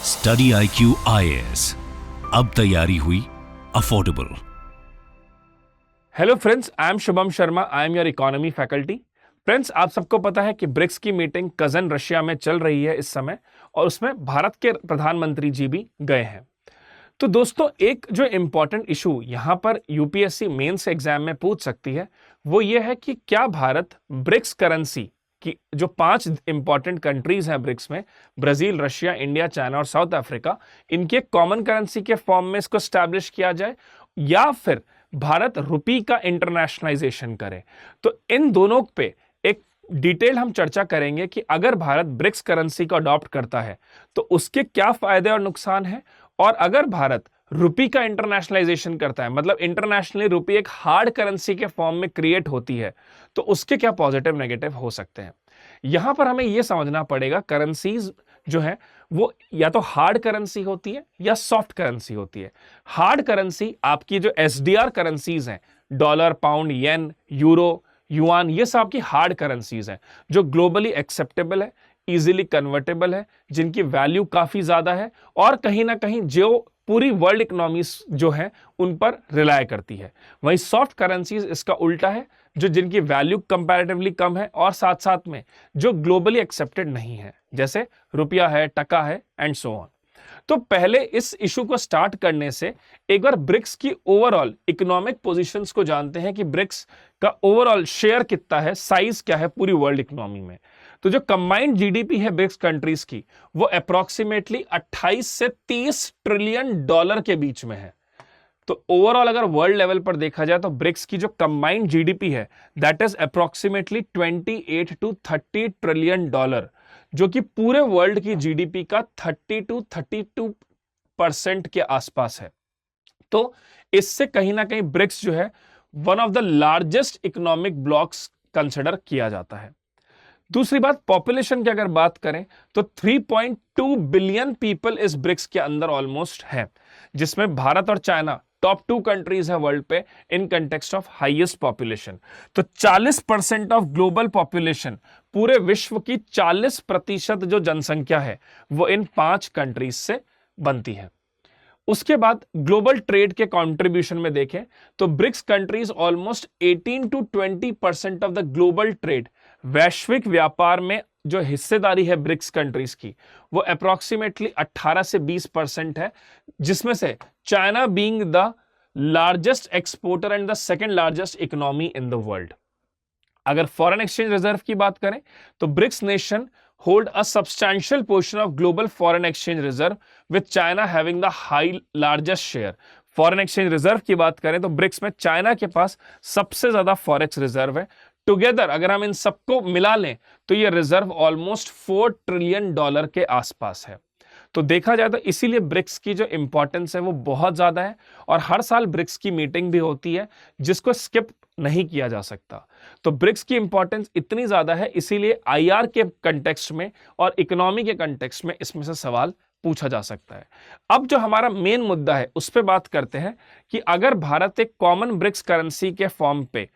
Study IQ IAS, अब तैयारी हुई affordable. Hello friends, I am Shubham Sharma, I am your economy faculty. Friends, आप सबको पता है कि ब्रिक्स की मीटिंग कजन रशिया में चल रही है इस समय, और उसमें भारत के प्रधानमंत्री जी भी गए हैं। तो दोस्तों, एक जो इंपॉर्टेंट इशू यहां पर यूपीएससी मेंस एग्जाम में पूछ सकती है वो ये है कि क्या भारत ब्रिक्स करेंसी की जो 5 इंपॉर्टेंट कंट्रीज हैं ब्रिक्स में, ब्राजील, रशिया, इंडिया, चाइना और साउथ अफ्रीका, इनके कॉमन करेंसी के फॉर्म में इसको स्टैब्लिश किया जाए या फिर भारत रुपी का इंटरनेशनलाइजेशन करे। तो इन दोनों पे एक डिटेल हम चर्चा करेंगे कि अगर भारत ब्रिक्स करेंसी को अडॉप्ट करता है तो उसके क्या फायदे और नुकसान हैं, और अगर भारत रुपी का इंटरनेशनलाइजेशन करता है, मतलब इंटरनेशनली रुपी एक हार्ड करेंसी के फॉर्म में क्रिएट होती है, तो उसके क्या पॉजिटिव नेगेटिव हो सकते हैं। यहां पर हमें यह समझना पड़ेगा करेंसीज जो है वो या तो हार्ड करेंसी होती है या सॉफ्ट करेंसी होती है। हार्ड करेंसी आपकी जो एसडीआर करेंसीज हैं, डॉलर, पाउंड, येन, यूरो, युआन, ये सब आपकी हार्ड करेंसीज हैं जो ग्लोबली एक्सेप्टेबल है, इजीली कन्वर्टेबल है, जिनकी वैल्यू काफी ज्यादा है और कहीं ना कहीं जो पूरी वर्ल्ड इकोनॉमी जो है उन पर रिलाय करती है। वहीं सॉफ्ट करेंसीज इसका उल्टा है, जो जिनकी वैल्यू कंपैरेटिवली कम है और साथ साथ में जो ग्लोबली एक्सेप्टेड नहीं है, जैसे रुपया है, टका है एंड सो ऑन। तो पहले इस इशू को स्टार्ट करने से एक बार ब्रिक्स की ओवरऑल इकोनॉमिक पोजीशंस को जानते हैं कि ब्रिक्स का ओवरऑल शेयर कितना है, साइज क्या है पूरी वर्ल्ड इकोनॉमी में। तो जो कंबाइंड जीडीपी है ब्रिक्स कंट्रीज की, वो अप्रोक्सीमेटली 28 से 30 ट्रिलियन डॉलर के बीच में है। तो ओवरऑल अगर वर्ल्ड लेवल पर देखा जाए तो ब्रिक्स की जो कंबाइंड जीडीपी है that is approximately 28 to 30 trillion dollar, जो कि पूरे वर्ल्ड की जीडीपी का 30 टू 32% के आसपास है। तो इससे कहीं ना कहीं ब्रिक्स जो है one of the largest economic blocks consider किया जाता है। दूसरी बात, पॉपुलेशन की अगर बात करें तो 3.2 बिलियन पीपल इस ब्रिक्स के अंदर ऑलमोस्ट है, जिसमें भारत और चाइना टॉप 2 कंट्रीज है वर्ल्ड पे in context of highest population. तो 40% ऑफ ग्लोबल पॉपुलेशन, पूरे विश्व की 40% जो जनसंख्या है वो इन 5 कंट्रीज से बनती है। उसके बाद ग्लोबल ट्रेड के कंट्रीब्यूशन में देखें तो BRICS countries almost 18 to 20% of the global trade, वैश्विक व्यापार में जो हिस्सेदारी है ब्रिक्स कंट्रीज की वो अप्रोक्सीमेटली 18 से 20% है, जिसमें से China being the largest exporter and the second largest economy in the world. अगर फॉरेन एक्सचेंज रिजर्व की बात करें तो BRICS nation hold a substantial portion of global foreign exchange reserve with China having the high largest share। Foreign exchange reserve की बात करें तो BRICS में चाइना के पास सबसे ज्यादा फॉरेक्स रिजर्व है। टुगेदर अगर हम इन सबको मिला लें तो ये रिजर्व ऑलमोस्ट 4 ट्रिलियन डॉलर के आसपास है। तो देखा जाए तो इसीलिए ब्रिक्स की जो इंपॉर्टेंस है वो बहुत ज्यादा है, और हर साल ब्रिक्स की मीटिंग भी होती है जिसको स्किप नहीं किया जा सकता। तो ब्रिक्स की इंपॉर्टेंस इतनी ज्यादा है, इसीलिए आईआर के कंटेक्स्ट में और इकोनॉमी के कंटेक्स्ट में इसमें से सवाल पूछा जा सकता है। अब जो हमारा मेन मुद्दा है उस पर बात करते हैं कि अगर भारत एक कॉमन ब्रिक्स करेंसी के फॉर्म पे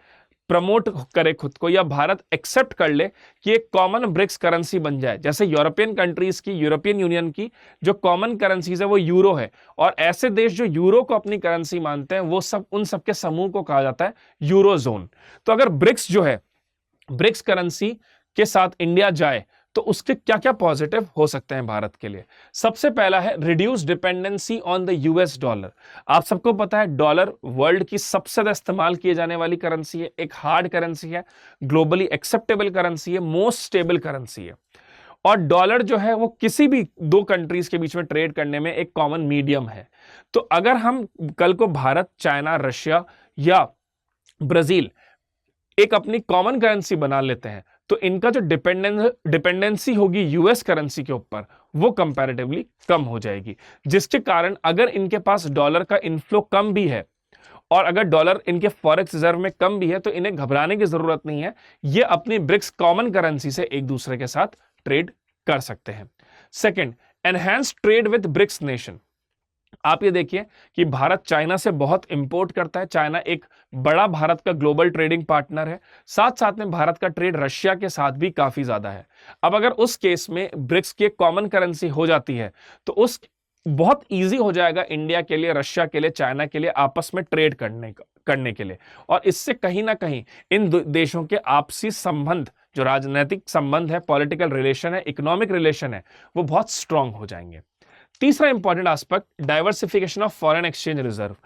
प्रमोट करे खुद को, या भारत एक्सेप्ट कर ले कि एक कॉमन ब्रिक्स करेंसी बन जाए, जैसे यूरोपियन कंट्रीज की, यूरोपियन यूनियन की जो कॉमन करेंसीज है वो यूरो है, और ऐसे देश जो यूरो को अपनी करेंसी मानते हैं वो सब, उन सबके समूह को कहा जाता है यूरोजोन। तो अगर ब्रिक्स जो है, ब्रिक्स करेंसी के साथ इंडिया जाए तो उसके क्या क्या पॉजिटिव हो सकते हैं भारत के लिए। सबसे पहला है reduce dependency on the US dollar. आप सबको पता है डॉलर वर्ल्ड की सबसे ज्यादा इस्तेमाल किए जाने वाली करेंसी है, एक हार्ड करेंसी है, ग्लोबली एक्सेप्टेबल करेंसी है, मोस्ट स्टेबल करेंसी है, और डॉलर जो है वो किसी भी 2 कंट्रीज के बीच में ट्रेड करने में एक कॉमन मीडियम है। तो अगर हम कल को भारत, चाइना, रशिया या ब्राजील एक अपनी कॉमन करेंसी बना लेते हैं तो इनका जो डिपेंडेंसी होगी यूएस करेंसी के ऊपर वो कंपैरेटिवली कम हो जाएगी, जिसके कारण अगर इनके पास डॉलर का इनफ्लो कम भी है और अगर डॉलर इनके फॉरेक्स रिजर्व में कम भी है तो इन्हें घबराने की जरूरत नहीं है, ये अपनी ब्रिक्स कॉमन करेंसी से एक दूसरे के साथ ट्रेड कर सकते हैं। Second, enhance trade with BRICS nation. आप ये देखिए कि भारत चाइना से बहुत इंपोर्ट करता है, चाइना एक बड़ा भारत का ग्लोबल ट्रेडिंग पार्टनर है, साथ साथ में भारत का ट्रेड रशिया के साथ भी काफी ज्यादा है। अब अगर उस केस में ब्रिक्स की एक कॉमन करेंसी हो जाती है तो उस बहुत इजी हो जाएगा इंडिया के लिए, रशिया के लिए, चाइना के लिए आपस में ट्रेड करने के लिए, और इससे कहीं ना कहीं इन देशों के आपसी संबंध, जो राजनीतिक संबंध है, पॉलिटिकल रिलेशन है, इकोनॉमिक रिलेशन है, वो बहुत स्ट्रांग हो जाएंगे। तीसरा important aspect, diversification of foreign exchange reserve.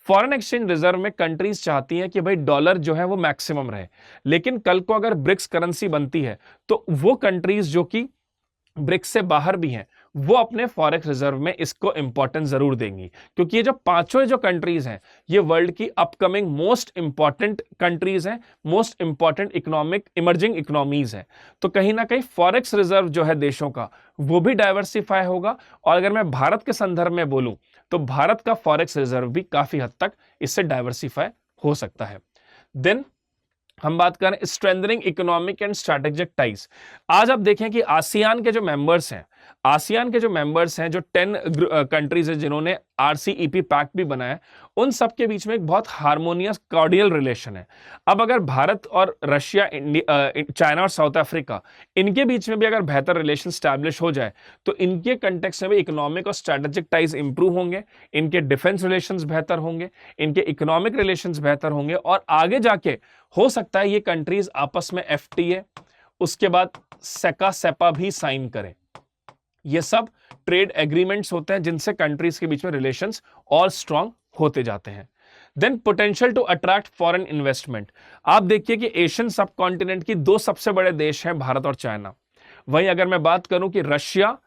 Foreign exchange reserve में कंट्रीज चाहती हैं कि भाई डॉलर जो है वो मैक्सिमम रहे, लेकिन कल को अगर ब्रिक्स करेंसी बनती है तो वो कंट्रीज जो कि ब्रिक्स से बाहर भी हैं वो अपने फॉरेक्स रिजर्व में इसको इंपॉर्टेंस जरूर देंगी, क्योंकि ये जो पांचों जो कंट्रीज हैं ये वर्ल्ड की अपकमिंग मोस्ट इंपॉर्टेंट कंट्रीज हैं, most important economic emerging economies हैं। तो कहीं ना कहीं फॉरेक्स रिजर्व जो है देशों का वो भी डाइवर्सिफाई होगा। और अगर मैं भारत के संदर्भ में बोलूं तो भारत का फॉरेक्स रिजर्व भी काफी हद तक इससे डाइवर्सिफाई हो सकता है। देन हम बात करें strengthening economic and strategic ties. आज आप देखें कि आसियान के जो मेंबर्स हैं, जो 10 कंट्रीज हैं जिन्होंने RCEP पैक्ट भी बनाया, उन सब के बीच में एक बहुत हार्मोनियस कॉर्डियल रिलेशन है। अब अगर भारत और रशिया, चाइना और साउथ अफ्रीका, इनके बीच में भी अगर बेहतर रिलेशन स्टैब्लिश हो जाए तो इनके कंटेक्स्ट में भी इकोनॉमिक और स्ट्रैटेजिक टाइज इंप्रूव होंगे, इनके डिफेंस रिलेशंस बेहतर होंगे, इनके इकोनॉमिक रिलेशंस बेहतर होंगे, और आगे जाके हो सकता है ये कंट्रीज आपस में FTA, उसके बाद सेपा भी साइन करें। ये सब ट्रेड एग्रीमेंट्स होते हैं जिनसे कंट्रीज के बीच में रिलेशंस और स्ट्रांग होते जाते हैं। Then potential to attract foreign investment. आप देखिए कि एशियन सब कॉन्टिनेंट की 2 सबसे बड़े देश हैं, भारत और चाइना। वहीं अगर मैं बात करूं कि रशिया,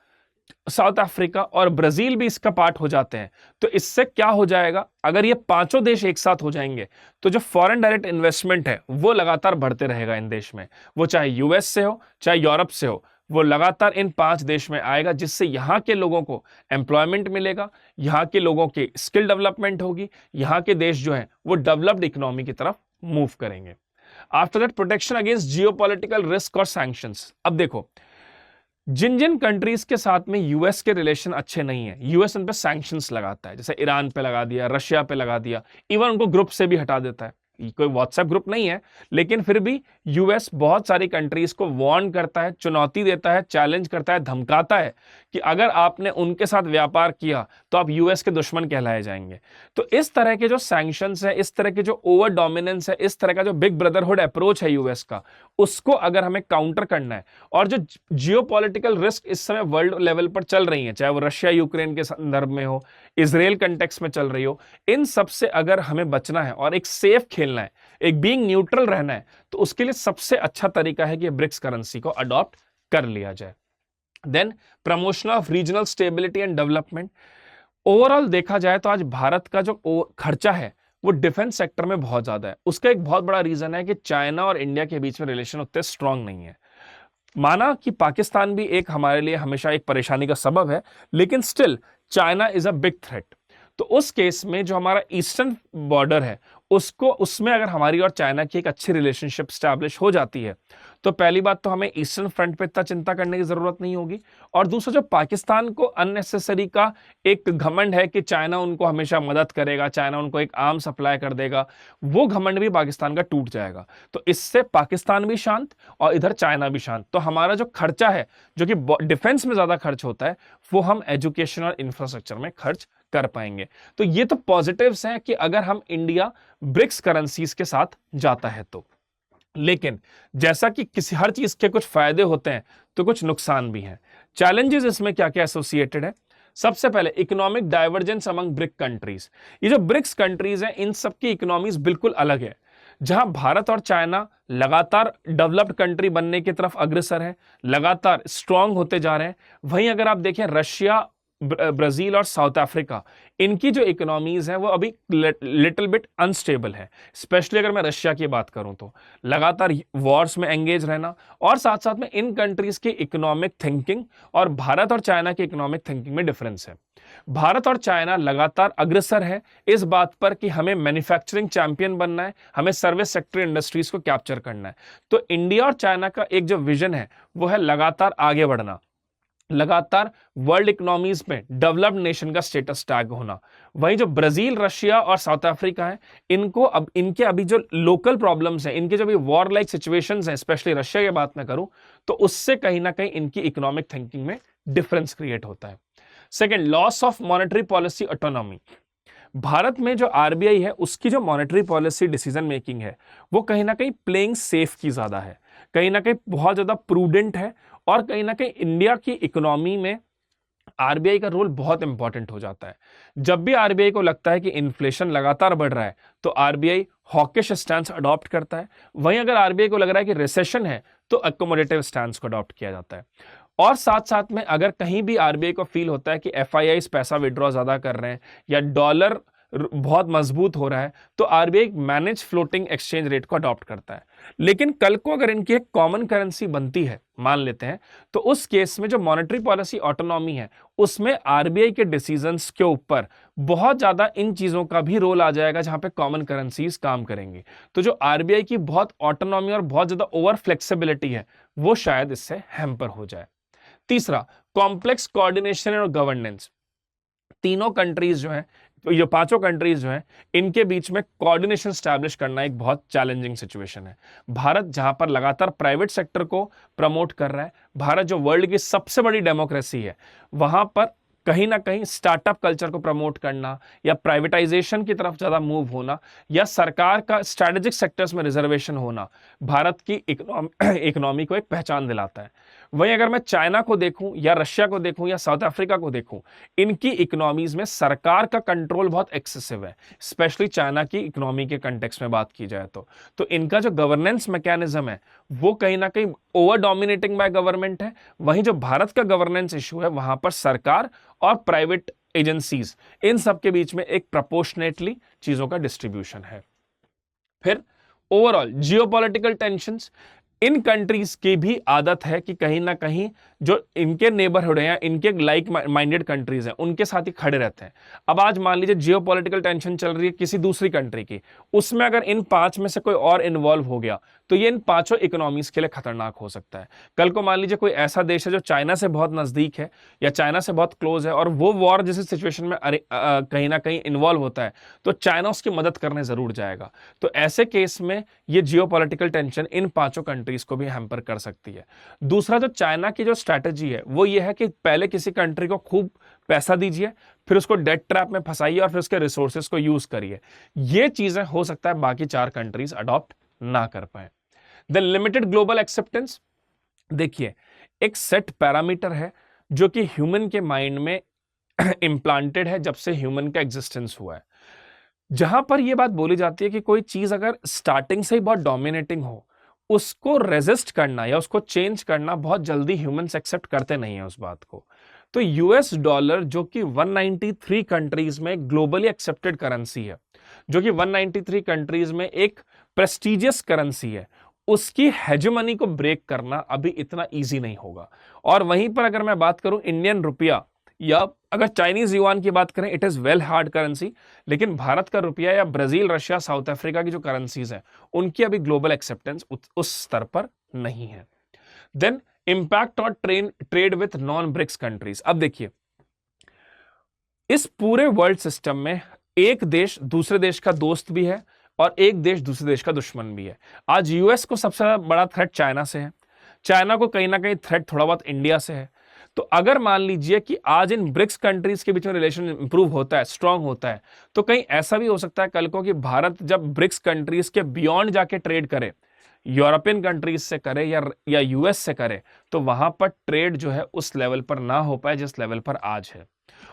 साउथ अफ्रीका और ब्राजील भी इसका पार्ट हो जाते हैं, तो इससे क्या हो जाएगा, अगर ये पांचों देश एक साथ हो जाएंगे तो जो फॉरेन डायरेक्ट इन्वेस्टमेंट है वो लगातार बढ़ते रहेगा इन देश में, वो चाहे US से हो चाहे यूरोप से हो, वो लगातार इन 5 देश में आएगा, जिससे यहां के लोगों को एम्प्लॉयमेंट मिलेगा, यहां के लोगों की स्किल डेवलपमेंट होगी, यहां के देश जो है वो डेवलप्ड इकोनॉमी की तरफ मूव करेंगे। After that protection against geopolitical risk और सैंक्शंस। अब देखो जिन जिन कंट्रीज के साथ में US के रिलेशन अच्छे नहीं है, US उन पे सैंक्शंस लगाता है, जैसे ईरान पे लगा दिया, रशिया पे लगा दिया, इवन उनको ग्रुप से भी हटा देता है। कोई व्हाट्सएप ग्रुप नहीं है, लेकिन फिर भी US बहुत सारी कंट्रीज को वार्न करता है, चुनौती देता है, चैलेंज करता है, धमकाता है कि अगर आपने उनके साथ व्यापार किया तो आप US के दुश्मन कहलाए जाएंगे। तो इस तरह के जो सैंक्शंस है, इस तरह के जो ओवर डोमिनेंस है, इस तरह का जो बिग ब्रदरहुड अप्रोच है US का, उसको अगर हमें काउंटर करना है, और जो जियोपॉलिटिकल रिस्क इस समय वर्ल्ड लेवल पर चल रही है, चाहे वो रशिया यूक्रेन के संदर्भ में हो, इजराइल कंटेक्स्ट में चल रही हो, इन सब से अगर हमें बचना है और एक सेफ खेलना है, एक बीइंग न्यूट्रल रहना है, तो उसके लिए सबसे अच्छा तरीका है कि ब्रिक्स करेंसी को अडॉप्ट कर लिया जाए। Then promotion of regional stability and development. Overall देखा जाए तो आज भारत का जो खर्चा है वो डिफेंस सेक्टर में बहुत ज्यादा है। उसका एक बहुत बड़ा रीजन है कि चाइना और इंडिया के बीच में रिलेशन उतने स्ट्रांग नहीं है। माना कि पाकिस्तान भी एक हमारे लिए हमेशा एक परेशानी का सबब है, लेकिन still China is a big threat. तो उस केस में जो हमारा ईस्टर्न बॉर्डर है उसमें अगर हमारी और चाइना की एक अच्छी रिलेशनशिप स्टैब्लिश हो जाती है तो पहली बात तो हमें ईस्टर्न फ्रंट पे इतना चिंता करने की जरूरत नहीं होगी, और दूसरा जो पाकिस्तान को अननेसेसरी का एक घमंड है कि चाइना उनको हमेशा मदद करेगा, चाइना उनको एक आर्म सप्लाई कर देगा, वो घमंड भी पाकिस्तान का टूट जाएगा। तो इससे पाकिस्तान भी शांत और इधर चाइना भी शांत। तो हमारा जो खर्चा है, जो कि डिफेंस में ज्यादा खर्च होता है, वो हम एजुकेशन और इंफ्रास्ट्रक्चर में खर्च कर पाएंगे। तो ये तो पॉजिटिव्स हैं कि अगर हम इंडिया ब्रिक्स करेंसीज के साथ जाता है तो। लेकिन जैसा कि किसी हर चीज के कुछ फायदे होते हैं तो कुछ नुकसान भी हैं। चैलेंजेस इसमें क्या क्या एसोसिएटेड है? सबसे पहले economic divergence among brick countries. ये जो ब्रिक्स कंट्रीज हैं इन सब की इकोनॉमीज बिल्कुल अलग है। जहां भारत और चाइना लगातार डेवलप्ड कंट्री बनने की तरफ अग्रसर है, लगातार स्ट्रांग होते जा रहे हैं, वहीं अगर आप देखें रशिया, ब्राजील और साउथ अफ्रीका, इनकी जो इकोनॉमीज हैं वो अभी लिटिल बिट अनस्टेबल है। स्पेशली अगर मैं रशिया की बात करूं तो लगातार वॉर्स में एंगेज रहना, और साथ साथ में इन कंट्रीज की इकोनॉमिक थिंकिंग और भारत और चाइना की इकोनॉमिक थिंकिंग में डिफरेंस है। भारत और चाइना लगातार अग्रसर है इस बात पर कि हमें मैन्युफैक्चरिंग चैंपियन बनना है, हमें सर्विस सेक्टर इंडस्ट्रीज को कैप्चर करना है। तो इंडिया और चाइना का एक जो विजन है वो है लगातार आगे बढ़ना, लगातार वर्ल्ड इकोनॉमीज में डेवलप्ड नेशन का स्टेटस टैग होना। वहीं जो ब्राजील, रशिया और साउथ अफ्रीका है, इनको अब इनके अभी जो लोकल प्रॉब्लम्स हैं, इनके जो भी वॉर लाइक सिचुएशंस हैं, स्पेशली रशिया की बात मैं करूं तो उससे कहीं ना कहीं इनकी इकोनॉमिक थिंकिंग में डिफरेंस क्रिएट होता है। Second, loss of monetary policy autonomy. Bharat में जो आरबीआई है उसकी जो मॉनेटरी पॉलिसी डिसीजन मेकिंग है वो कहीं ना कहीं प्लेइंग सेफ की ज्यादा है, कहीं ना कहीं बहुत ज्यादा प्रूडेंट है, और कहीं ना कहीं इंडिया की इकोनॉमी में आरबीआई का रोल बहुत इंपॉर्टेंट हो जाता है। जब भी आरबीआई को लगता है कि इन्फ्लेशन लगातार बढ़ रहा है तो आरबीआई हॉकिश स्टैंस अडॉप्ट करता है। वहीं अगर आरबीआई को लग रहा है कि रिसेशन है तो अकोमोडेटिव स्टैंस को अडॉप्ट किया जाता है। और साथ साथ में अगर कहीं भी आरबीआई को फील होता है कि एफआईआई पैसा विड्रॉ ज्यादा कर रहे हैं या डॉलर बहुत मजबूत हो रहा है तो RBI manage floating exchange rate को अडॉप्ट करता है। लेकिन कल को अगर इनकी एक कॉमन करेंसी बनती है, मान लेते हैं, तो उस केस में जो मॉनेटरी पॉलिसी ऑटोनॉमी है उसमें आरबीआई के डिसीजंस के ऊपर बहुत ज्यादा इन चीजों का भी रोल आ जाएगा जहां पे कॉमन करेंसीज काम करेंगी। तो जो आरबीआई की बहुत ऑटोनॉमी और बहुत ज्यादा ओवर फ्लेक्सिबिलिटी है वो शायद इससे हैम्पर हो जाए। तीसरा, कॉम्प्लेक्स कोऑर्डिनेशन और गवर्नेंस। तीनों कंट्रीज जो हैं, तो ये पांचों कंट्रीज जो हैं, इनके बीच में कोऑर्डिनेशन स्टैब्लिश करना एक बहुत चैलेंजिंग सिचुएशन है। भारत जहां पर लगातार प्राइवेट सेक्टर को प्रमोट कर रहा है, भारत जो वर्ल्ड की सबसे बड़ी डेमोक्रेसी है, वहां पर कहीं ना कहीं स्टार्टअप कल्चर को प्रमोट करना या प्राइवेटाइजेशन की तरफ ज्यादा मूव होना या सरकार का स्ट्रेटेजिक सेक्टर्स में रिजर्वेशन होना भारत की इकोनॉमी को एक पहचान दिलाता है। वहीं अगर मैं चाइना को देखूं या रशिया को देखूं या साउथ अफ्रीका को देखूं, इनकी इकोनॉमीज में सरकार का कंट्रोल बहुत एक्सेसिव है, स्पेशली चाइना की इकोनॉमी के कंटेक्स्ट में बात की जाए तो इनका जो गवर्नेंस मैकेनिज्म है वो कहीं ना कहीं ओवर डोमिनेटिंग बाय गवर्नमेंट है। वहीं जो भारत का गवर्नेंस इशू है वहां पर सरकार और प्राइवेट एजेंसीज, इन सब के बीच में एक प्रोपोर्शनेटली चीजों का डिस्ट्रीब्यूशन है। फिर ओवरऑल जियोपॉलिटिकल टेंशंस, इन कंट्रीज की भी आदत है कि कहीं ना कहीं जो इनके नेबरहुड है या इनके लाइक माइंडेड कंट्रीज हैं उनके साथ ही खड़े रहते हैं। अब आज मान लीजिए जियोपॉलिटिकल टेंशन चल रही है किसी दूसरी कंट्री की, उसमें अगर इन पांच में से कोई और इन्वॉल्व हो गया तो ये इन पांचों इकोनॉमीज के लिए खतरनाक हो सकता है। कल को मान लीजिए कोई ऐसा देश है जो चाइना से बहुत नजदीक है या चाइना से बहुत क्लोज है और वो वॉर जैसी सिचुएशन में कहीं ना कहीं इन्वॉल्व होता है तो चाइना उसकी मदद करने जरूर जाएगा। तो ऐसे केस में ये जियोपॉलिटिकल टेंशन इन पांचों कंट्रीज को भी हैम्पर कर सकती है। दूसरा, जो चाइना की जो स्ट्रैटेजी है वो ये है कि पहले किसी कंट्री को खूब पैसा दीजिए, फिर उसको डेट ट्रैप में फंसाइए और फिर उसके रिसोर्सेज को यूज करिए। ये चीजें हो सकता है बाकी चार कंट्रीज अडॉप्ट ना कर पाए। द लिमिटेड ग्लोबल एक्सेप्टेंस, देखिए एक सेट पैरामीटर है जो कि ह्यूमन के माइंड में इंप्लांटेड है जब से ह्यूमन का एग्जिस्टेंस हुआ है, जहां पर यह बात बोली जाती है कि कोई चीज अगर स्टार्टिंग से ही बहुत डोमिनेटिंग हो, उसको रेजिस्ट करना या उसको चेंज करना बहुत जल्दी ह्यूमंस एक्सेप्ट करते नहीं है उस बात को। तो यूएस डॉलर जो कि 193 कंट्रीज में ग्लोबली एक्सेप्टेड करेंसी है, जो कि 193 कंट्रीज में एक प्रेस्टिजियस करेंसी है, उसकी हेजेमनी को ब्रेक करना अभी इतना इजी नहीं होगा। और वहीं पर अगर मैं बात करूं इंडियन रुपया या अगर चाइनीज युआन की बात करें, it is well hard currency, लेकिन भारत का रुपया या ब्राजील, रशिया, साउथ अफ्रीका की जो करेंसीज हैं उनकी अभी ग्लोबल एक्सेप्टेंस उस स्तर पर नहीं है। देन इंपैक्ट और trade with non BRICS countries. अब देखिए इस पूरे वर्ल्ड सिस्टम में एक देश दूसरे देश का दोस्त भी है और एक देश दूसरे देश का दुश्मन भी है। आज यूएस को सबसे बड़ा थ्रेट चाइना से है, चाइना को कहीं ना कहीं थ्रेट थोड़ा बहुत इंडिया से है। तो अगर मान लीजिए कि आज इन ब्रिक्स कंट्रीज के बीच में रिलेशन इंप्रूव होता है, स्ट्रांग होता है, तो कहीं ऐसा भी हो सकता है कल को कि भारत जब ब्रिक्स कंट्रीज के बियॉन्ड जाके ट्रेड करे, यूरोपियन कंट्रीज से करे या यूएस से करे, तो वहां पर ट्रेड जो है उस लेवल पर ना हो पाए जिस लेवल पर आज है।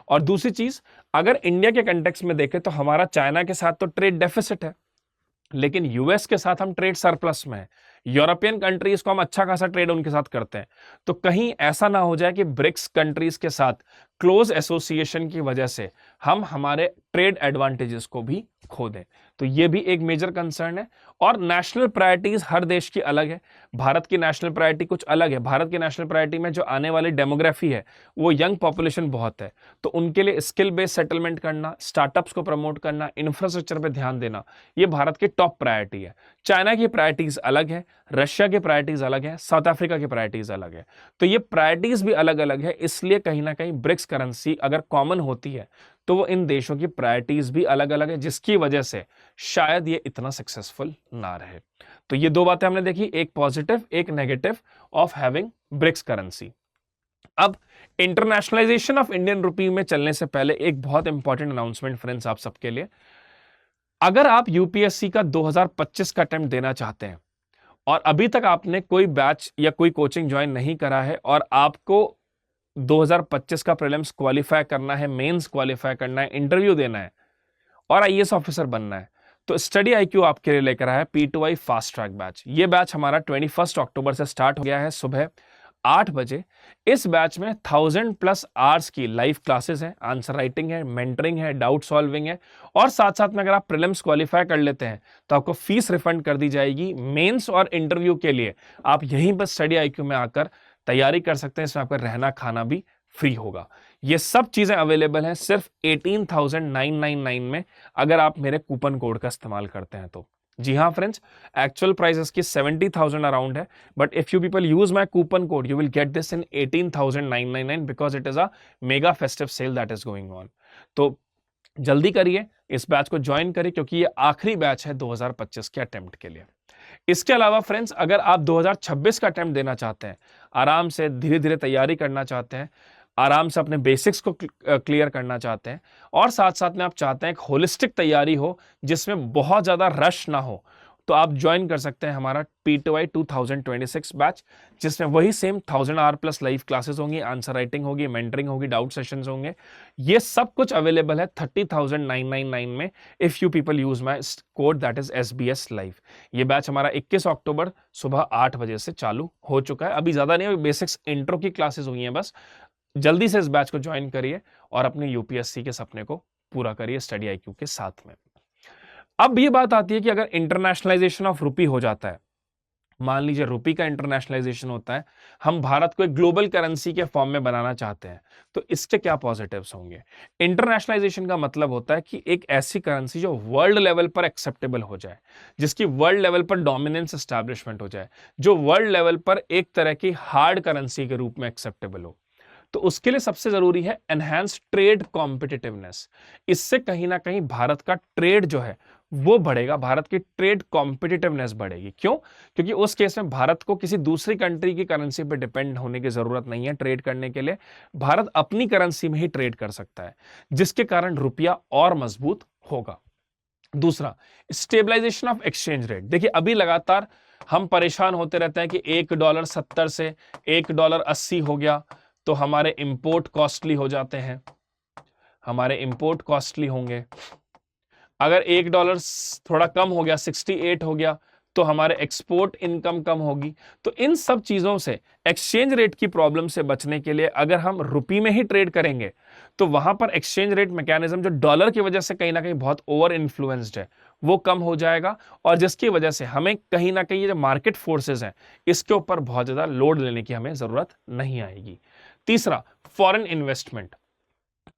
और दूसरी चीज, अगर इंडिया के कंटेक्स्ट में देखें तो हमारा चाइना के साथ तो ट्रेड डेफिसिट है, लेकिन यूएस के साथ हम ट्रेड सरप्लस में है, यूरोपियन कंट्रीज को हम अच्छा खासा ट्रेड उनके साथ करते हैं। तो कहीं ऐसा ना हो जाए कि ब्रिक्स कंट्रीज के साथ क्लोज एसोसिएशन की वजह से हम हमारे ट्रेड एडवांटेजेस को भी खो दें। तो ये भी एक मेजर कंसर्न है। और नेशनल प्रायोरिटीज हर देश की अलग है। भारत की नेशनल प्रायोरिटी कुछ अलग है। भारत की नेशनल प्रायोरिटी में जो आने वाली डेमोग्राफी है वो यंग पॉपुलेशन बहुत है, तो उनके लिए स्किल बेस्ड सेटलमेंट करना, स्टार्टअप्स को प्रमोट करना, इंफ्रास्ट्रक्चर पे ध्यान देना, ये भारत की टॉप प्रायोरिटी है। चाइना की प्रायोरिटीज अलग है, रशिया की प्रायोरिटीज अलग है, साउथ अफ्रीका की प्रायोरिटीज अलग है। तो ये प्रायोरिटीज भी अलग अलग है, इसलिए कहीं ना कहीं ब्रिक्स करेंसी अगर कॉमन होती है तो वो इन देशों की प्रायोरिटीज भी अलग अलग है, जिसकी वजह से शायद ये इतना सक्सेसफुल ना रहे। तो ये दो बातें हमने देखी, एक पॉजिटिव एक negative of having BRICS currency. अब इंटरनेशनलाइजेशन ऑफ इंडियन रुपी में चलने से पहले एक बहुत इंपॉर्टेंट अनाउंसमेंट फ्रेंड्स आप सबके लिए। अगर आप यूपीएससी का 2025 का अटेम्प्ट देना चाहते हैं और अभी तक आपने कोई बैच या कोई कोचिंग ज्वाइन नहीं करा है और आपको 2025 का प्रीलिम्स क्वालिफाई करना है, मेंस क्वालिफाई करना है, इंटरव्यू देना है और आईएएस ऑफिसर बनना है, तो स्टडी आईक्यू आपके लिए लेकर आया है P2I फास्ट ट्रैक बैच। ये बैच हमारा 21 अक्टूबर से स्टार्ट हो गया है सुबह 8 बजे। इस बैच में 1000+ आवर्स की लाइव क्लासेस हैं, आंसर राइटिंग है, मेंटरिंग है, डाउट सॉल्विंग है और साथ साथ में अगर आप प्रीलिम्स क्वालिफाई कर लेते हैं तो आपको फीस रिफंड कर दी जाएगी। मेंस और इंटरव्यू के लिए आप यहीं पर स्टडी आईक्यू में आकर तैयारी कर सकते हैं, इसमें आपका रहना खाना भी फ्री होगा। ये सब चीजें अवेलेबल हैं सिर्फ 18,999 में अगर आप मेरे कूपन कोड का इस्तेमाल करते हैं तो। जी हाँ फ्रेंड्स, एक्चुअल प्राइस इसकी 70,000 अराउंड है, but if you people use my coupon code you will get this in 18,999 because it is a mega festive cell that is going on. तो जल्दी करिए, इस बैच को ज्वाइन करिए क्योंकि ये आखिरी बैच है 2025 के अटेम्प्ट के लिए। इसके अलावा फ्रेंड्स, अगर आप 2026 का अटेम्प्ट देना चाहते हैं, आराम से धीरे धीरे तैयारी करना चाहते हैं, आराम से अपने बेसिक्स को क्लियर करना चाहते हैं और साथ साथ में आप चाहते हैं एक होलिस्टिक तैयारी हो जिसमें बहुत ज्यादा रश ना हो, तो आप ज्वाइन कर सकते हैं हमारा P2I 2026 बैच, जिसमें वही same 1000 hour plus live classes होंगी, आंसर राइटिंग होगी, मेंटरिंग होगी, डाउट सेशंस होंगे। ये सब कुछ अवेलेबल है 30,999 में if you people use my code that is SBS live. ये बैच हमारा 21 अक्टूबर सुबह 8 बजे से चालू हो चुका है। अभी ज्यादा नहीं, बेसिक्स इंट्रो की क्लासेस हुई हैं बस। जल्दी से इस बैच को ज्वाइन करिए और अपने यूपीएससी के सपने को पूरा करिए स्टडी आईक्यू के साथ में। अब ये बात आती है कि अगर इंटरनेशनलाइजेशन ऑफ रुपी हो जाता है, मान लीजिए रुपी का इंटरनेशनलाइजेशन होता है, हम भारत को एक ग्लोबल करेंसी के फॉर्म में बनाना चाहते हैं, तो इसके क्या पॉजिटिव्स होंगे? इंटरनेशनलाइजेशन का मतलब होता है कि एक ऐसी करेंसी जो वर्ल्ड लेवल पर एक्सेप्टेबल हो जाए, जिसकी वर्ल्ड लेवल पर डोमिनेंस एस्टैब्लिशमेंट हो जाए, जो वर्ल्ड लेवल पर एक तरह की हार्ड करेंसी के रूप में एक्सेप्टेबल हो। तो उसके लिए सबसे जरूरी है एनहांस ट्रेड कॉम्पिटिटिवनेस। इससे कहीं ना कहीं भारत का ट्रेड जो है वो बढ़ेगा, भारत की ट्रेड कॉम्पिटिटिवनेस बढ़ेगी। क्यों? क्योंकि उस केस में भारत को किसी दूसरी कंट्री की करेंसी पर डिपेंड होने की जरूरत नहीं है ट्रेड करने के लिए। भारत अपनी करेंसी में ही ट्रेड कर सकता है, जिसके कारण रुपया और मजबूत होगा। दूसरा, स्टेबलाइजेशन ऑफ एक्सचेंज रेट। देखिए, अभी लगातार हम परेशान होते रहते हैं कि $1.70 से $1.80 हो गया तो हमारे इंपोर्ट कॉस्टली हो जाते हैं, हमारे इंपोर्ट कॉस्टली होंगे। अगर $1 थोड़ा कम हो गया, 68 हो गया, तो हमारे एक्सपोर्ट इनकम कम होगी। तो इन सब चीजों से, एक्सचेंज रेट की प्रॉब्लम से बचने के लिए अगर हम रुपी में ही ट्रेड करेंगे तो वहां पर एक्सचेंज रेट मैकेनिज्म जो डॉलर की वजह से कहीं ना कहीं बहुत ओवर इन्फ्लुएंस्ड है वो कम हो जाएगा, और जिसकी वजह से हमें कहीं ना कहीं ये जो मार्केट फोर्सेस हैं इसके ऊपर बहुत ज्यादा लोड लेने की हमें जरूरत नहीं आएगी। तीसरा, फॉरेन इन्वेस्टमेंट।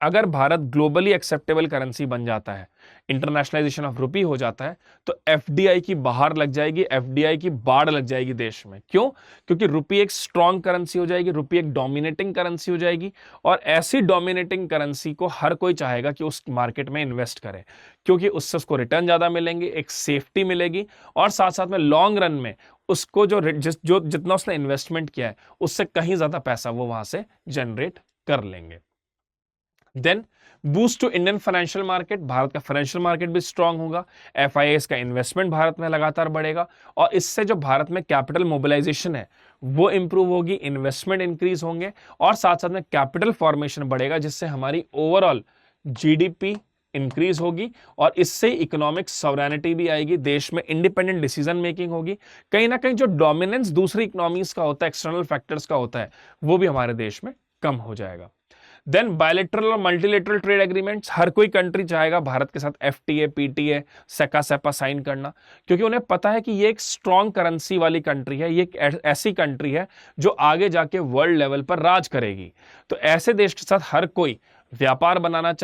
अगर भारत ग्लोबली एक्सेप्टेबल करेंसी बन जाता है, इंटरनेशनलाइजेशन ऑफ रुपी हो जाता है, तो एफडीआई की बहार लग जाएगी, एफडीआई की बाढ़ लग जाएगी देश में। क्यों? क्योंकि रुपी एक स्ट्रॉन्ग करेंसी हो जाएगी, रुपी एक डोमिनेटिंग करेंसी हो जाएगी, और ऐसी डोमिनेटिंग करेंसी को हर कोई चाहेगा कि उस मार्केट में इन्वेस्ट करे, क्योंकि उससे उसको रिटर्न ज्यादा मिलेंगे, एक सेफ्टी मिलेगी, और साथ साथ में लॉन्ग रन में उसको जो जितना उसने इन्वेस्टमेंट किया है उससे कहीं ज्यादा पैसा वो वहां से जनरेट कर लेंगे। Then boost to Indian financial market. Bharat का फाइनेंशियल मार्केट भी स्ट्रांग होगा, एफआईआईस का इन्वेस्टमेंट भारत में लगातार बढ़ेगा, और इससे जो भारत में कैपिटल मोबिलाइजेशन है वो इंप्रूव होगी, इन्वेस्टमेंट इंक्रीज होंगे, और साथ साथ में कैपिटल फॉर्मेशन बढ़ेगा, जिससे हमारी ओवरऑल जीडीपी इंक्रीज होगी, और इससे इकोनॉमिक सॉवरेनिटी भी आएगी, देश में इंडिपेंडेंट डिसीजन मेकिंग होगी। कहीं ना कहीं जो डोमिनेंस दूसरी इकोनॉमीज का होता है, एक्सटर्नल फैक्टर्स का होता है, वो भी हमारे देश में कम हो जाएगा। देन बायलैटरल और मल्टीलेटरल ट्रेड एग्रीमेंट्स, हर कोई कंट्री चाहेगा भारत के साथ एफटीए, पीटीए, सेका सेपा साइन करना, क्योंकि उन्हें पता है कि ये एक स्ट्रॉन्ग करेंसी वाली कंट्री है, ये एक ऐसी कंट्री है जो आगे जाके वर्ल्ड लेवल पर राज करेगी। तो ऐसे देश के साथ हर कोई व्यापार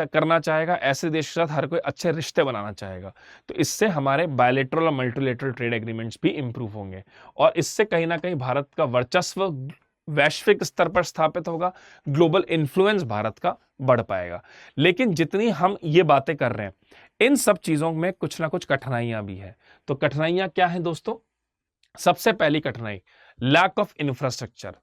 करना चाहेगा, ऐसे देश के साथ हर कोई अच्छे रिश्ते बनाना चाहेगा। तो इससे हमारे बायलैटरल और मल्टीलेटरल ट्रेड एग्रीमेंट्स भी इंप्रूव होंगे और इससे कहीं ना कहीं भारत का वर्चस्व वैश्विक स्तर पर स्थापित होगा, ग्लोबल इन्फ्लुएंस भारत का बढ़ पाएगा। लेकिन जितनी हम ये बातें कर रहे हैं, इन सब चीजों में कुछ ना कुछ कठिनाइयां भी है। तो कठिनाइयां क्या हैं दोस्तों? सबसे पहली कठिनाई लैक ऑफ इंफ्रास्ट्रक्चर।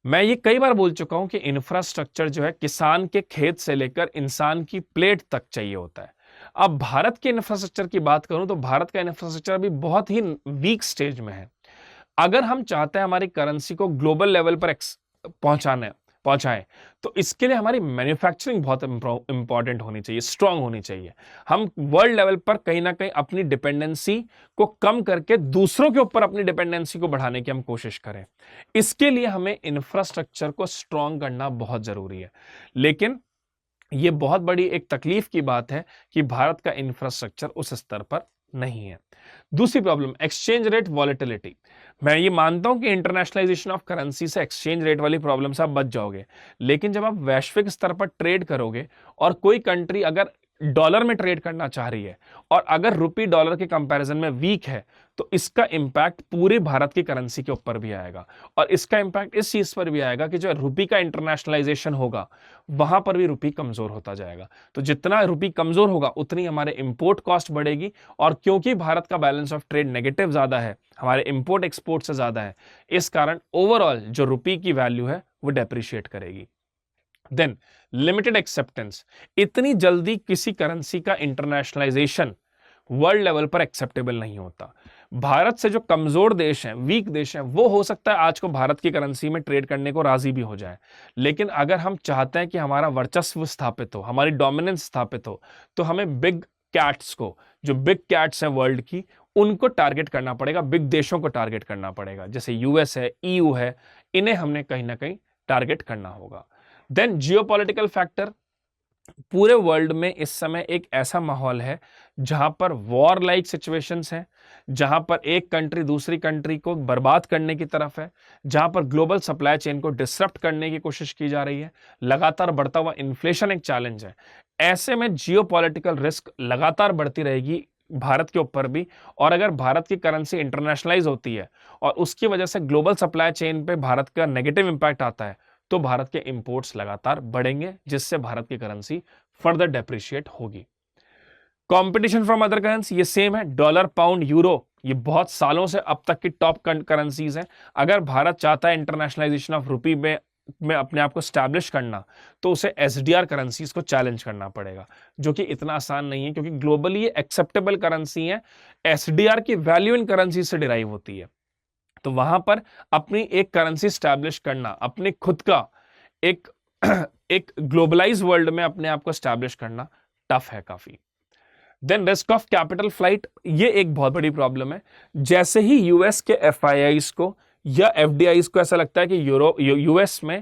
मैं ये कई बार बोल चुका हूं कि इंफ्रास्ट्रक्चर जो है किसान के खेत से लेकर इंसान की प्लेट तक चाहिए होता है। अब भारत के इंफ्रास्ट्रक्चर की बात करूं तो भारत का इंफ्रास्ट्रक्चर अभी बहुत ही वीक स्टेज में है। अगर हम चाहते हैं हमारी करेंसी को ग्लोबल लेवल पर पहुंचाएं, तो इसके लिए हमारी मैन्युफैक्चरिंग बहुत इंपॉर्टेंट होनी चाहिए, स्ट्रांग होनी चाहिए। हम वर्ल्ड लेवल पर कहीं ना कहीं अपनी डिपेंडेंसी को कम करके दूसरों के ऊपर अपनी डिपेंडेंसी को बढ़ाने की हम कोशिश करें। इसके लिए हमें इंफ्रास्ट्रक्चर को स्ट्रांग करना बहुत जरूरी है। लेकिन यह बहुत बड़ी एक तकलीफ की बात है कि भारत का इंफ्रास्ट्रक्चर उस स्तर पर नहीं है। दूसरी प्रॉब्लम एक्सचेंज रेट वॉलेटिलिटी। मैं ये मानता हूं कि इंटरनेशनलाइजेशन ऑफ करेंसी से एक्सचेंज रेट वाली प्रॉब्लम से आप बच जाओगे, लेकिन जब आप वैश्विक स्तर पर ट्रेड करोगे और कोई कंट्री अगर डॉलर में ट्रेड करना चाह रही है और अगर रुपी डॉलर के कंपैरिजन में वीक है, तो इसका इंपैक्ट पूरे भारत की करेंसी के ऊपर भी आएगा। और इसका इंपैक्ट इस चीज पर भी आएगा कि जो रुपी का इंटरनेशनलाइजेशन होगा वहां पर भी रुपी कमजोर होता जाएगा। तो जितना रुपी कमजोर होगा उतनी हमारे इंपोर्ट कॉस्ट बढ़ेगी, और क्योंकि भारत का बैलेंस ऑफ ट्रेड नेगेटिव ज्यादा है, हमारे इंपोर्ट एक्सपोर्ट से ज्यादा है, इस कारण ओवरऑल जो रुपी की वैल्यू है वो डेप्रिशिएट करेगी। Then limited acceptance. इतनी जल्दी किसी करेंसी का इंटरनेशनलाइजेशन वर्ल्ड लेवल पर एक्सेप्टेबल नहीं होता। भारत से जो कमजोर देश हैं, वीक देश हैं, वो हो सकता है आज को भारत की करेंसी में ट्रेड करने को राजी भी हो जाए। लेकिन अगर हम चाहते हैं कि हमारा वर्चस्व स्थापित हो, हमारी डोमिनेंस स्थापित हो, तो हमें बिग कैट्स को, जो बिग कैट्स हैं वर्ल्ड की, उनको टारगेट करना पड़ेगा, बिग देशों को टारगेट करना पड़ेगा। जैसे यूएस है, ईयू है, इन्हें हमने कहीं ना कहीं टारगेट करना होगा। Then geopolitical factor. पूरे वर्ल्ड में इस समय एक ऐसा माहौल है जहां पर वॉर लाइक सिचुएशंस हैं, जहां पर एक कंट्री दूसरी कंट्री को बर्बाद करने की तरफ है, जहां पर ग्लोबल सप्लाई चेन को डिसरप्ट करने की कोशिश की जा रही है। लगातार बढ़ता हुआ इन्फ्लेशन एक चैलेंज है। ऐसे में जियोपॉलिटिकल रिस्क लगातार बढ़ती रहेगी भारत के ऊपर भी। और अगर भारत की करेंसी इंटरनेशनलाइज होती है और उसकी वजह से ग्लोबल सप्लाई चेन पे भारत का नेगेटिव इंपैक्ट आता है, तो भारत के इंपोर्ट्स लगातार बढ़ेंगे, जिससे भारत की करेंसी फर्दर डेप्रिशिएट होगी। कंपटीशन फ्रॉम अदर करेंसी ये सेम है। डॉलर, पाउंड, यूरो, ये बहुत सालों से अब तक की टॉप करेंसीज हैं। अगर भारत चाहता है इंटरनेशनलाइजेशन ऑफ रुपी में अपने आप को स्टैब्लिश करना, तो उसे एसडीआर करेंसीज को चैलेंज करना पड़ेगा, जो कि इतना आसान नहीं है, क्योंकि ग्लोबली एक्सेप्टेबल करेंसी है। एसडीआर की वैल्यू इन करेंसी से डिराइव होती है। तो वहां पर अपनी एक करेंसी स्टैब्लिश करना, अपने खुद का एक ग्लोबलाइज वर्ल्ड में अपने आप को स्टैब्लिश करना टफ है काफी। Then risk of capital flight, ये एक बहुत बड़ी प्रॉब्लम है। जैसे ही यूएस के एफआईआईज को या एफडीआईज को ऐसा लगता है कि यूएस में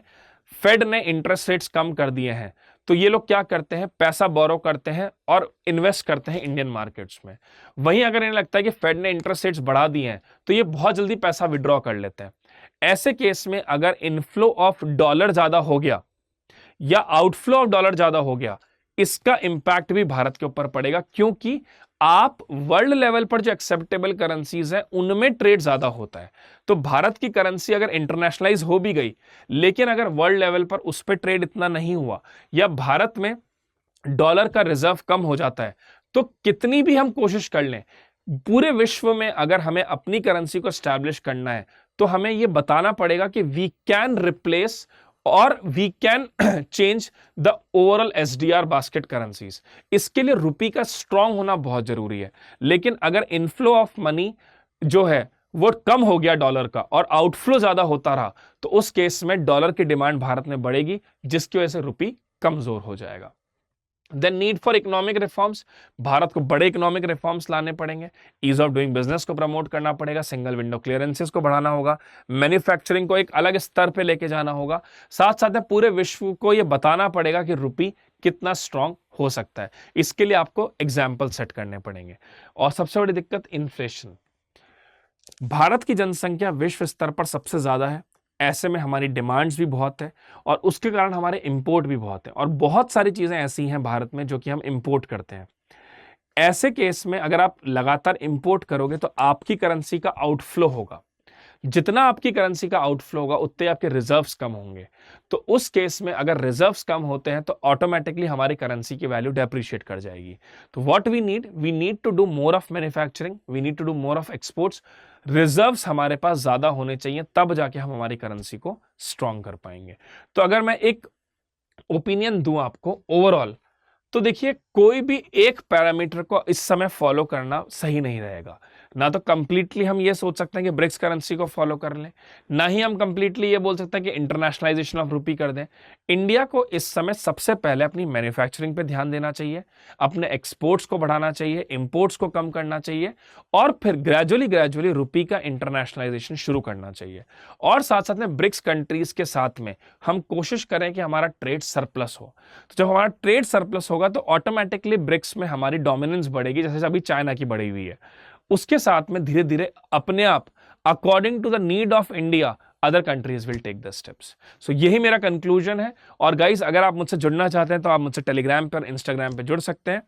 फेड ने इंटरेस्ट रेट्स कम कर दिए हैं, तो ये लोग क्या करते हैं, पैसा बोरो करते हैं और इन्वेस्ट करते हैं इंडियन मार्केट्स में। वहीं अगर इन्हें लगता है कि फेड ने इंटरेस्ट रेट्स बढ़ा दिए हैं, तो ये बहुत जल्दी पैसा विड्रॉ कर लेते हैं। ऐसे केस में अगर इनफ्लो ऑफ डॉलर ज्यादा हो गया या आउटफ्लो ऑफ डॉलर ज्यादा हो गया, इसका इंपैक्ट भी भारत के ऊपर पड़ेगा, क्योंकि आप वर्ल्ड लेवल पर जो एक्सेप्टेबल करेंसीज है उनमें ट्रेड ज्यादा होता है। तो भारत की करेंसी अगर इंटरनेशनलाइज हो भी गई, लेकिन अगर वर्ल्ड लेवल पर उस पर ट्रेड इतना नहीं हुआ या भारत में डॉलर का रिजर्व कम हो जाता है, तो कितनी भी हम कोशिश कर लें, पूरे विश्व में अगर हमें अपनी करेंसी को स्टैब्लिश करना है, तो हमें यह बताना पड़ेगा कि वी कैन रिप्लेस और we can change the overall SDR basket currencies. इसके लिए रुपी का स्ट्रांग होना बहुत जरूरी है। लेकिन अगर इनफ्लो ऑफ मनी जो है वो कम हो गया डॉलर का और आउटफ्लो ज्यादा होता रहा, तो उस केस में डॉलर की डिमांड भारत में बढ़ेगी, जिसकी वजह से रुपी कमजोर हो जाएगा। Then need for economic reforms, Bharat को बड़े इकोनॉमिक रिफॉर्म्स लाने पड़ेंगे, ईज ऑफ डूइंग बिजनेस को प्रमोट करना पड़ेगा, सिंगल विंडो क्लियरेंसेस को बढ़ाना होगा, मैन्युफैक्चरिंग को एक अलग स्तर पे लेके जाना होगा, साथ साथ में पूरे विश्व को ये बताना पड़ेगा कि रुपी कितना स्ट्रांग हो सकता है। इसके लिए आपको एग्जाम्पल सेट करने पड़ेंगे। और सबसे बड़ी दिक्कत इन्फ्लेशन। भारत की जनसंख्या विश्व स्तर पर सबसे ज्यादा है, ऐसे में हमारी डिमांड्स भी बहुत है और उसके कारण हमारे इंपोर्ट भी बहुत है, और बहुत सारी चीजें ऐसी हैं भारत में जो कि हम इंपोर्ट करते हैं। ऐसे केस में अगर आप लगातार इंपोर्ट करोगे तो आपकी करेंसी का आउटफ्लो होगा, जितना आपकी करेंसी का आउटफ्लो होगा उतने आपके रिजर्व्स कम होंगे। तो उस केस में अगर रिजर्व्स कम होते हैं तो ऑटोमेटिकली हमारी करेंसी की वैल्यू डेप्रिशिएट कर जाएगी। तो what we need to do more of manufacturing, we need to do more of exports. Reserves हमारे पास ज्यादा होने चाहिए, तब जाके हम हमारी करेंसी को स्ट्रांग कर पाएंगे। तो अगर मैं एक ओपिनियन दूं आपको ओवरऑल, तो देखिए कोई भी एक पैरामीटर को इस समय फॉलो करना सही नहीं रहेगा। ना तो कंप्लीटली हम ये सोच सकते हैं कि ब्रिक्स करेंसी को फॉलो कर लें, ना ही हम कंप्लीटली ये बोल सकते हैं कि इंटरनेशनलाइजेशन ऑफ रुपी कर दें। इंडिया को इस समय सबसे पहले अपनी मैन्युफैक्चरिंग पे ध्यान देना चाहिए, अपने एक्सपोर्ट्स को बढ़ाना चाहिए, इंपोर्ट्स को कम करना चाहिए, और फिर ग्रेजुअली रुपी का इंटरनेशनलाइजेशन शुरू करना चाहिए। और साथ साथ में ब्रिक्स कंट्रीज के साथ में हम कोशिश करें कि हमारा ट्रेड सरप्लस हो। तो जब हमारा ट्रेड सरप्लस होगा तो ऑटोमेटिकली ब्रिक्स में हमारी डोमिनेंस बढ़ेगी, जैसे अभी चाइना की बढ़ी हुई है। उसके साथ में धीरे धीरे अपने आप according to the need of India other countries will take the steps. So यही मेरा कंक्लूजन है। और गाइस, अगर आप मुझसे जुड़ना चाहते हैं तो आप मुझसे टेलीग्राम पे और इंस्टाग्राम पे जुड़ सकते हैं।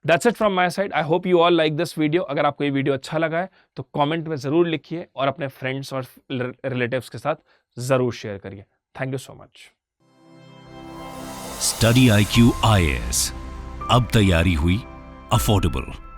That's it from my side. I hope you all like this video. अगर आपको ये वीडियो अच्छा लगा है तो कमेंट में जरूर लिखिए और अपने फ्रेंड्स और रिलेटिव्स के साथ जरूर शेयर करिए। Thank you so much. Study IQ IAS, अब तैयारी हुई अफोर्डेबल।